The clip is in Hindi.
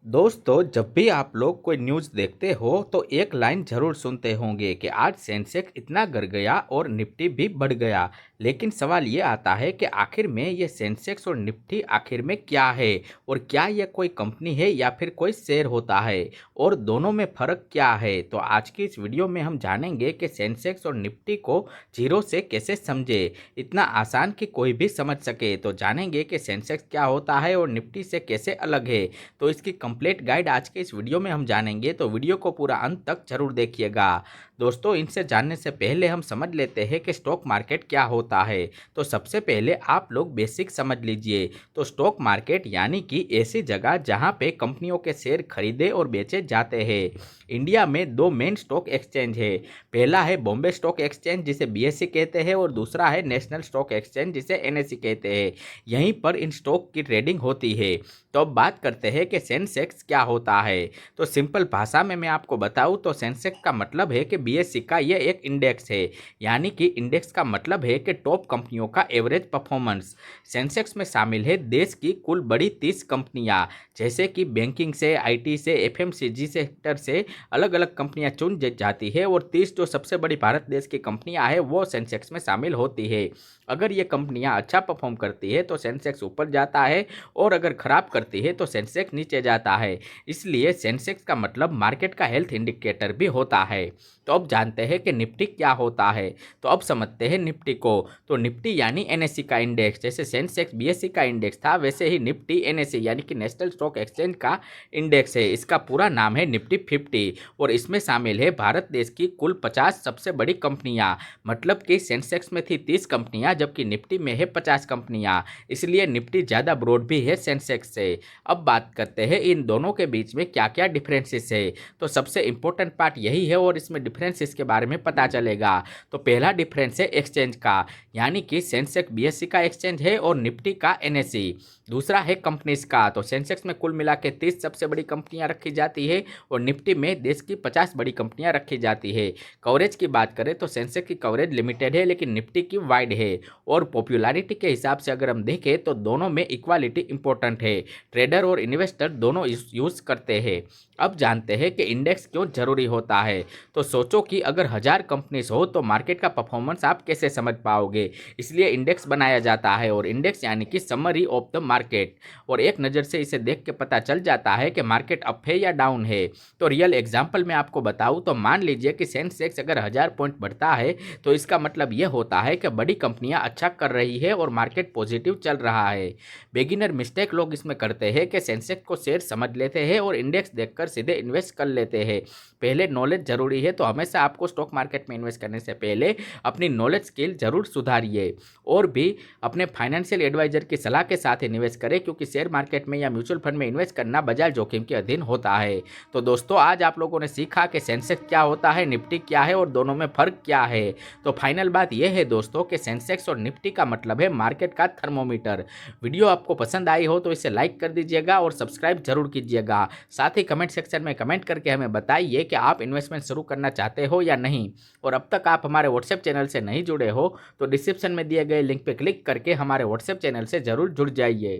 दोस्तों, जब भी आप लोग कोई न्यूज़ देखते हो तो एक लाइन ज़रूर सुनते होंगे कि आज सेंसेक्स इतना गिर गया और निफ्टी भी बढ़ गया। लेकिन सवाल ये आता है कि आखिर में ये सेंसेक्स और निफ्टी आखिर में क्या है, और क्या ये कोई कंपनी है या फिर कोई शेयर होता है, और दोनों में फ़र्क क्या है। तो आज की इस वीडियो में हम जानेंगे कि सेंसेक्स और निफ्टी को जीरो से कैसे समझे, इतना आसान कि कोई भी समझ सके। तो जानेंगे कि सेंसेक्स क्या होता है और निफ्टी से कैसे अलग है। तो इसकी कंप्लीट गाइड आज के इस वीडियो में हम जानेंगे, तो वीडियो को पूरा अंत तक जरूर देखिएगा। दोस्तों, इनसे जानने से पहले हम समझ लेते हैं कि स्टॉक मार्केट क्या होता है। तो सबसे पहले आप लोग बेसिक समझ लीजिए। तो स्टॉक मार्केट यानी कि ऐसी जगह जहां पे कंपनियों के शेयर खरीदे और बेचे जाते हैं। इंडिया में दो मेन स्टॉक एक्सचेंज है। पहला है बॉम्बे स्टॉक एक्सचेंज जिसे बीएसई कहते हैं, और दूसरा है नेशनल स्टॉक एक्सचेंज जिसे एनएसई कहते हैं। यहीं पर इन स्टॉक की ट्रेडिंग होती है। तो अब बात करते हैं कि सेंसेक्स क्या होता है। तो सिंपल भाषा में मैं आपको बताऊं तो सेंसेक्स का मतलब है कि बीएसई का ये एक इंडेक्स है। यानी कि इंडेक्स का मतलब है कि टॉप कंपनियों का एवरेज परफॉर्मेंस। सेंसेक्स में शामिल है देश की कुल बड़ी 30 कंपनियां, जैसे कि बैंकिंग से, आईटी से, एफएमसीजी सेक्टर से अलग अलग कंपनियां चुन जाती है, और 30 जो सबसे बड़ी भारत देश की कंपनियां हैं वो सेंसेक्स में शामिल होती है। अगर ये कंपनियां अच्छा परफॉर्म करती है तो सेंसेक्स ऊपर जाता है, और अगर खराब करती है तो सेंसेक्स नीचे जाता है। इसलिए सेंसेक्स का मतलब मार्केट का हेल्थ इंडिकेटर भी होता है। तो अब जानते हैं कि निफ्टी क्या होता है। तो अब समझते हैं निफ्टी को। तो निफ्टी यानी एनएसई का इंडेक्स। जैसे सेंसेक्स बीएसई का इंडेक्स था, वैसे ही निफ्टी एनएसई यानी कि नेशनल स्टॉक एक्सचेंज का इंडेक्स है। इसका पूरा नाम है निफ्टी 50, और इसमें शामिल है भारत देश की कुल 50 सबसे बड़ी कंपनियां। मतलब कि सेंसेक्स में थी 30 कंपनियां, जबकि निफ्टी में है 50 कंपनियां। इसलिए निफ्टी ज़्यादा ब्रॉड भी है सेंसेक्स से। अब बात करते हैं इन दोनों के बीच में क्या क्या डिफरेंसेस है। तो सबसे इंपॉर्टेंट पार्ट यही है, और इसमें डिफरेंसेस के बारे में पता चलेगा। तो पहला डिफरेंस है एक्सचेंज का, यानी कि सेंसेक्स बीएसई का एक्सचेंज है और निफ्टी का एनएसई। दूसरा है कंपनीज का। तो सेंसेक्स में कुल मिला के 30 सबसे बड़ी कंपनियां रखी जाती है, और निफ्टी में देश की 50 बड़ी कंपनियां रखी जाती है। कवरेज की बात करें तो सेंसेक्स की कवरेज लिमिटेड है, लेकिन निफ्टी की वाइड है। और पॉपुलैरिटी के हिसाब से अगर हम देखें तो दोनों में इक्वालिटी इंपॉर्टेंट है। ट्रेडर और इन्वेस्टर दोनों यूज करते हैं। अब जानते हैं कि इंडेक्स क्यों जरूरी होता है। तो सोचो कि अगर 1000 कंपनीज हो तो मार्केट का परफॉर्मेंस आप कैसे समझ पाओगे। इसलिए इंडेक्स बनाया जाता है, और इंडेक्स यानी कि समरी ऑफ द मार्केट। और एक नज़र से इसे देख के पता चल जाता है कि मार्केट अप है या डाउन है। तो रियल एग्जाम्पल में आपको बताऊं तो मान लीजिए कि सेंसेक्स अगर 1000 पॉइंट बढ़ता है तो इसका मतलब यह होता है कि बड़ी कंपनियां अच्छा कर रही है और मार्केट पॉजिटिव चल रहा है। बिगिनर मिस्टेक लोग इसमें करते हैं कि सेंसेक्स को शेयर समझ लेते हैं और इंडेक्स देखकर सीधे इन्वेस्ट कर लेते हैं। पहले नॉलेज जरूरी है, तो हमेशा आपको स्टॉक मार्केट में इन्वेस्ट करने से पहले अपनी नॉलेज स्किल जरूर सुधारिए, और भी अपने फाइनेंशियल एडवाइजर की सलाह के साथ ही निवेश करें, क्योंकि शेयर मार्केट में या म्यूचुअल फंड में इन्वेस्ट करना बाजार जोखिम के अधीन होता है। तो दोस्तों, आज आप लोगों ने सीखा कि सेंसेक्स क्या होता है, निफ्टी क्या है, और दोनों में फर्क क्या है। तो फाइनल बात यह है दोस्तों कि सेंसेक्स और निफ्टी का मतलब है मार्केट का थर्मोमीटर। वीडियो आपको पसंद आई हो तो इसे लाइक कर दीजिएगा और सब्सक्राइब जरूर कीजिएगा। साथ ही कमेंट सेक्शन में कमेंट करके हमें बताइए कि आप इन्वेस्टमेंट शुरू करना चाहते हो या नहीं। और अब तक आप हमारे व्हाट्सएप चैनल से नहीं जुड़े हो तो डिस्क्रिप्शन में दिए गए लिंक पर क्लिक करके हमारे व्हाट्सएप चैनल से जरूर जुड़ जाइए।